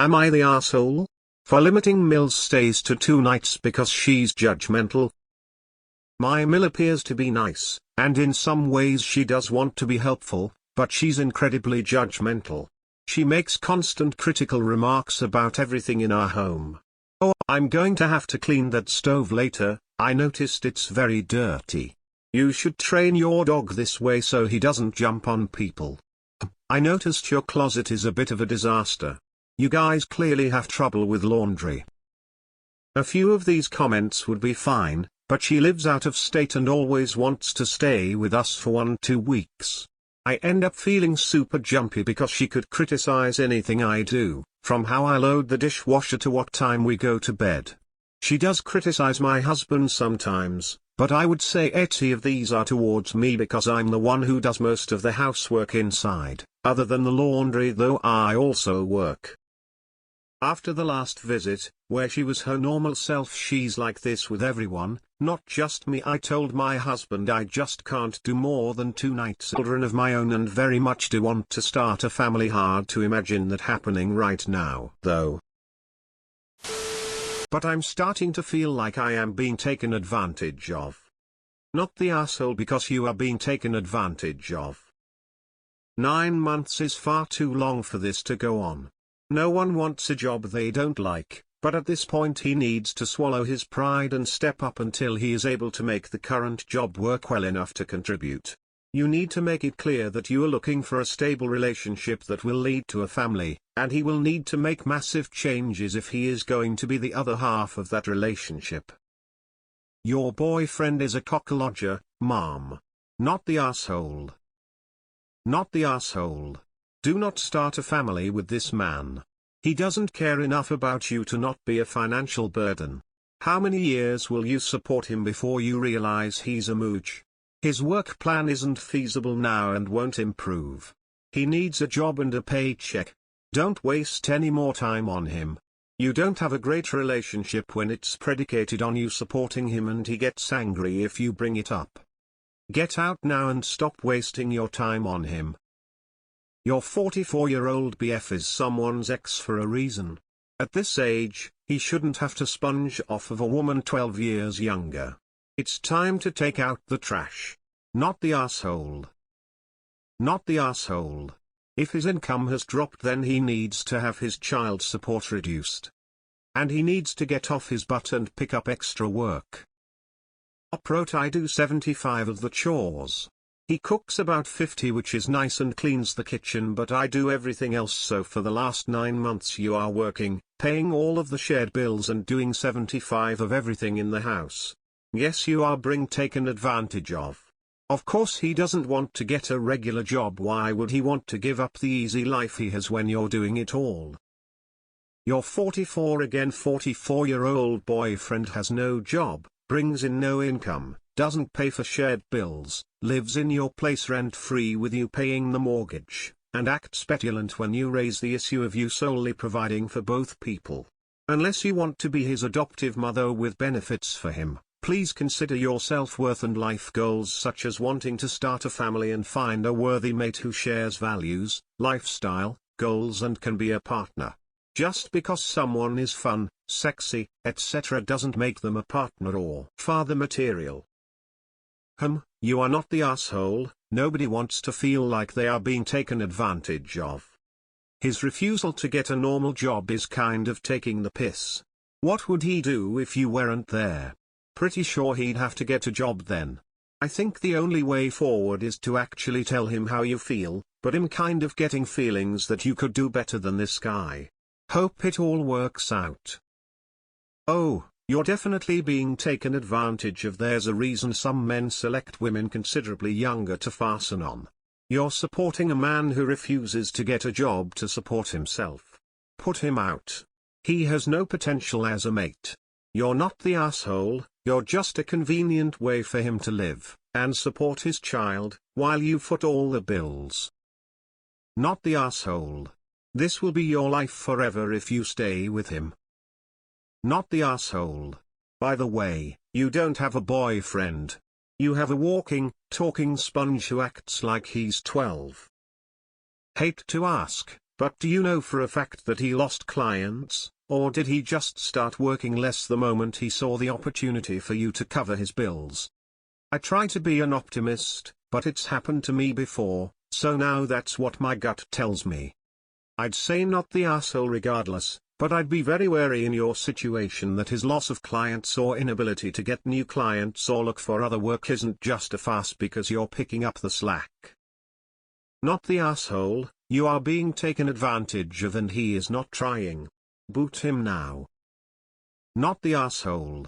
Am I the asshole? For limiting Mill's stays to 2 nights because she's judgmental? My Mill appears to be nice, and in some ways she does want to be helpful, but she's incredibly judgmental. She makes constant critical remarks about everything in our home. Oh, I'm going to have to clean that stove later, I noticed it's very dirty. You should train your dog this way so he doesn't jump on people. I noticed your closet is a bit of a disaster. You guys clearly have trouble with laundry. A few of these comments would be fine, but she lives out of state and always wants to stay with us for 1-2 weeks. I end up feeling super jumpy because she could criticize anything I do, from how I load the dishwasher to what time we go to bed. She does criticize my husband sometimes, but I would say 80 of these are towards me because I'm the one who does most of the housework inside, other than the laundry, though I also work. After the last visit, where she was her normal self, she's like this with everyone, not just me. I told my husband I just can't do more than 2 nights. Children of my own and very much do want to start a family. Hard to imagine that happening right now, though. But I'm starting to feel like I am being taken advantage of. Not the asshole because you are being taken advantage of. 9 months is far too long for this to go on. No one wants a job they don't like, but at this point he needs to swallow his pride and step up until he is able to make the current job work well enough to contribute. You need to make it clear that you are looking for a stable relationship that will lead to a family, and he will need to make massive changes if he is going to be the other half of that relationship. Your boyfriend is a cockaloger, mom. Not the asshole. Not the asshole. Do not start a family with this man. He doesn't care enough about you to not be a financial burden. How many years will you support him before you realize he's a mooch? His work plan isn't feasible now and won't improve. He needs a job and a paycheck. Don't waste any more time on him. You don't have a great relationship when it's predicated on you supporting him and he gets angry if you bring it up. Get out now and stop wasting your time on him. Your 44-year-old BF is someone's ex for a reason. At this age, he shouldn't have to sponge off of a woman 12 years younger. It's time to take out the trash. Not the asshole. Not the asshole. If his income has dropped, then he needs to have his child support reduced. And he needs to get off his butt and pick up extra work. Wrote I do 75 of the chores. He cooks about 50, which is nice, and cleans the kitchen, but I do everything else. So for the last 9 months you are working, paying all of the shared bills and doing 75 of everything in the house. Yes, you are being taken advantage of. Of course he doesn't want to get a regular job. Why would he want to give up the easy life he has when you're doing it all? You're 44 again. 44-year-old boyfriend has no job, brings in no income, doesn't pay for shared bills, lives in your place rent-free with you paying the mortgage, and acts petulant when you raise the issue of you solely providing for both people. Unless you want to be his adoptive mother with benefits for him, please consider your self-worth and life goals, such as wanting to start a family and find a worthy mate who shares values, lifestyle, goals and can be a partner. Just because someone is fun, sexy, etc. doesn't make them a partner or father material. You are not the asshole. Nobody wants to feel like they are being taken advantage of. His refusal to get a normal job is kind of taking the piss. What would he do if you weren't there? Pretty sure he'd have to get a job then. I think the only way forward is to actually tell him how you feel, but him kind of getting feelings that you could do better than this guy. Hope it all works out. Oh, you're definitely being taken advantage of. There's a reason some men select women considerably younger to fasten on. You're supporting a man who refuses to get a job to support himself. Put him out. He has no potential as a mate. You're not the asshole, you're just a convenient way for him to live, and support his child, while you foot all the bills. Not the asshole. This will be your life forever if you stay with him. Not the asshole. By the way, you don't have a boyfriend. You have a walking, talking sponge who acts like he's 12. Hate to ask, But do you know for a fact that he lost clients, or did he just start working less the moment he saw the opportunity for you to cover his bills? I try to be an optimist, but it's happened to me before, so now that's what my gut tells me. I'd say not the asshole regardless, but I'd be very wary in your situation that his loss of clients or inability to get new clients or look for other work isn't just a farce because you're picking up the slack. Not the asshole, you are being taken advantage of and he is not trying. Boot him now. Not the asshole.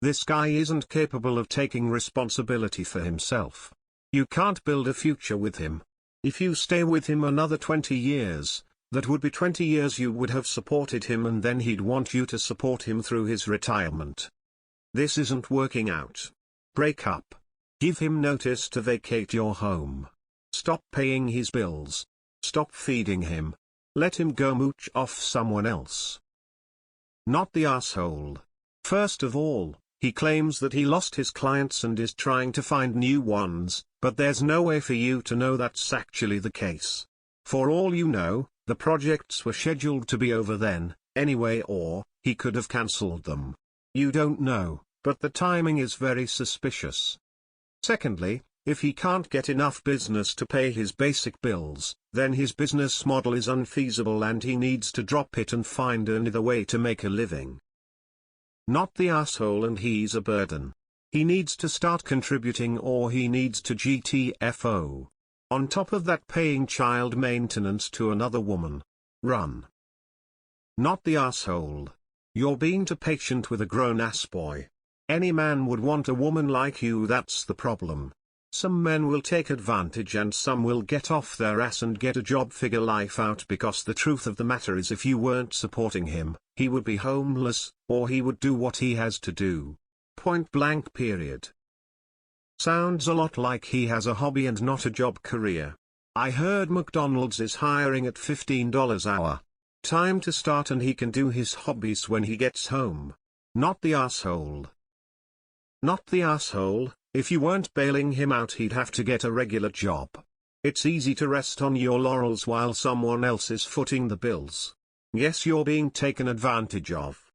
This guy isn't capable of taking responsibility for himself. You can't build a future with him. If you stay with him another 20 years, that would be 20 years you would have supported him and then he'd want you to support him through his retirement. This isn't working out. Break up. Give him notice to vacate your home. Stop paying his bills. Stop feeding him. Let him go mooch off someone else. Not the asshole. First of all, he claims that he lost his clients and is trying to find new ones, but there's no way for you to know that's actually the case. For all you know, the projects were scheduled to be over then, anyway, or he could have cancelled them. You don't know, but the timing is very suspicious. Secondly, if he can't get enough business to pay his basic bills, then his business model is unfeasible and he needs to drop it and find another way to make a living. Not the asshole and he's a burden. He needs to start contributing or he needs to GTFO. On top of that, paying child maintenance to another woman. Run. Not the asshole. You're being too patient with a grown-ass boy. Any man would want a woman like you, that's the problem. Some men will take advantage and some will get off their ass and get a job, figure life out, because the truth of the matter is if you weren't supporting him, he would be homeless, or he would do what he has to do. Point blank period. Sounds a lot like he has a hobby and not a job career. I heard McDonald's is hiring at $15 an hour. Time to start and he can do his hobbies when he gets home. Not the asshole. Not the asshole. If you weren't bailing him out, he'd have to get a regular job. It's easy to rest on your laurels while someone else is footing the bills. Yes, you're being taken advantage of.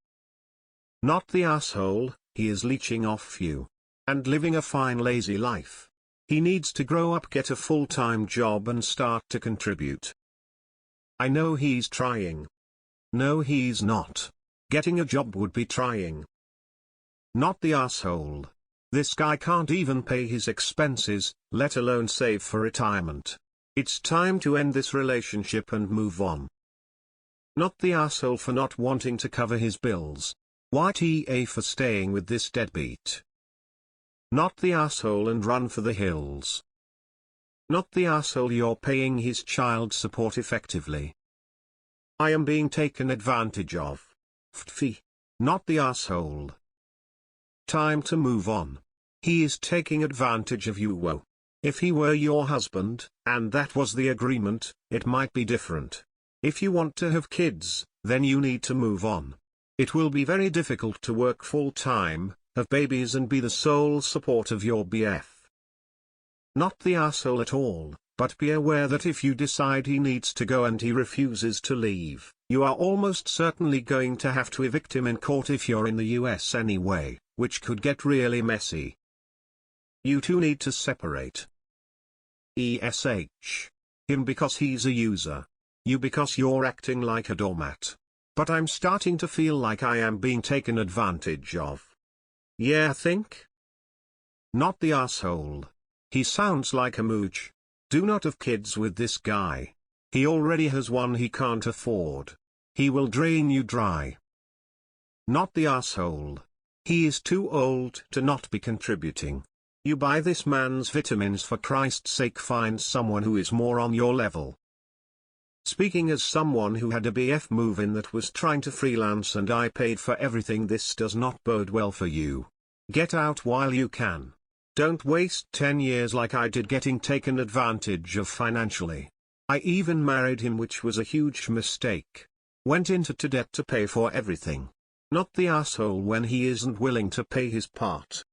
Not the asshole, he is leeching off you. And living a fine lazy life. He needs to grow up, get a full-time job and start to contribute. I know he's trying. No, he's not. Getting a job would be trying. Not the asshole. This guy can't even pay his expenses, let alone save for retirement. It's time to end this relationship and move on. Not the asshole for not wanting to cover his bills. YTA for staying with this deadbeat. Not the asshole and run for the hills. Not the asshole, you're paying his child support effectively. I am being taken advantage of. Ftfee. Not the asshole. Time to move on. He is taking advantage of you. Whoa. If he were your husband, and that was the agreement, it might be different. If you want to have kids, then you need to move on. It will be very difficult to work full-time, have babies and be the sole support of your BF. Not the asshole at all, but be aware that if you decide he needs to go and he refuses to leave, you are almost certainly going to have to evict him in court if you're in the US anyway, which could get really messy. You two need to separate. ESH. Him because he's a user. You because you're acting like a doormat. But I'm starting to feel like I am being taken advantage of. Yeah, think? Not the asshole. He sounds like a mooch. Do not have kids with this guy. He already has one he can't afford. He will drain you dry. Not the asshole. He is too old to not be contributing. You buy this man's vitamins, for Christ's sake, find someone who is more on your level. Speaking as someone who had a BF move-in that was trying to freelance and I paid for everything, this does not bode well for you. Get out while you can. Don't waste 10 years like I did getting taken advantage of financially. I even married him, which was a huge mistake. Went into debt to pay for everything. Not the asshole when he isn't willing to pay his part.